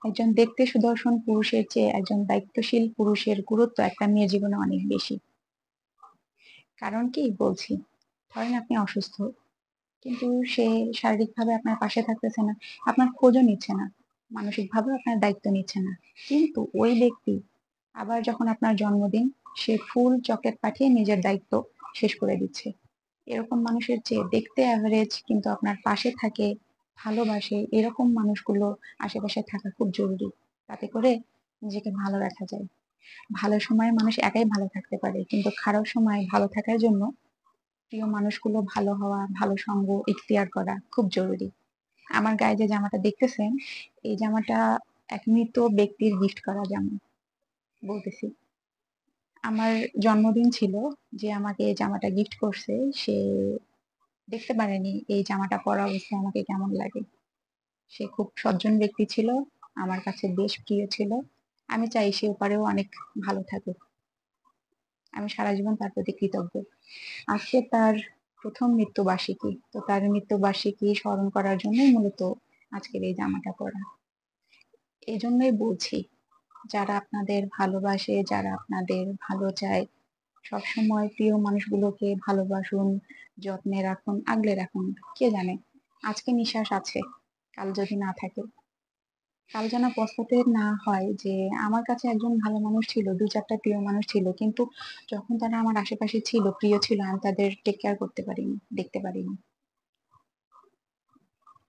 একজন দেখতে সুদর্শন পুরুষের চেয়ে একজন দায়িত্বশীল পুরুষের গুরুত্ব একটা মেয়ের জীবনে অনেক বেশি। কারণ কি বলছি, ধরেন আপনি অসুস্থ, কিন্তু সে শারীরিকভাবে আপনার পাশে থাকতেছে না, আপনার খোঁজও নিচ্ছে না, মানসিকভাবে আপনার দায়িত্ব নিচ্ছে না, কিন্তু ওই ব্যক্তি আবার যখন আপনার জন্মদিন, সে ফুল চকলেট পাঠিয়ে নিজের দায়িত্ব শেষ করে দিচ্ছে। এরকম মানুষের চেয়ে দেখতে অ্যাভারেজ কিন্তু আপনার পাশে থাকে, ভালোবাসে, এরকম মানুষগুলো আশেপাশে থাকা খুব জরুরি। তাতে করে নিজেকে ভালো রাখা যায়। ভালো সময়ে মানুষ একাই ভালো থাকতে পারে, কিন্তু খারাপ সময় ভালো থাকার জন্য প্রিয় মানুষগুলো ভালো হওয়া, ভালো সঙ্গ ইখতিয়ার করা খুব জরুরি। আমার গায়ে যে জামাটা দেখতেছেন, এই জামাটা এক মৃত ব্যক্তির গিফট করা জামা। বলতেছি, আমার জন্মদিন ছিল, যে আমাকে এই জামাটা গিফট করছে, সে দেখতে পারেনি এই জামাটা পরা অবস্থায় আমাকে কেমন লাগে। সে খুব সজ্জন ব্যক্তি ছিল, আমার কাছে বেশ প্রিয় ছিল। আমি চাই সে ওপারেও অনেক ভালো থাকুক। আমি সারা জীবন তার প্রতি কৃতজ্ঞ। আজকে তার প্রথম মৃত্যুবার্ষিকী, তো তার মৃত্যুবার্ষিকী স্মরণ করার জন্যই মূলত আজকের এই জামাটা পরা। এই জন্যই বলছি, যারা আপনাদের ভালোবাসে, যারা আপনাদের ভালো চায়, সবসময় প্রিয় মানুষগুলোকে ভালোবাসুন, যত্নে রাখুন, আগলে রাখুন। কে জানে আজকে নিঃশ্বাস আছে, কাল যদি না থাকে, কাল যেন পস্তাতে না হয় যে আমার কাছে একজন ভালো মানুষ ছিল, দু চারটা প্রিয় মানুষ ছিল, কিন্তু যখন তারা আমার আশেপাশে ছিল, প্রিয় ছিল, আমি তাদের টেক কেয়ার করতে পারিনি, দেখতে পারিনি।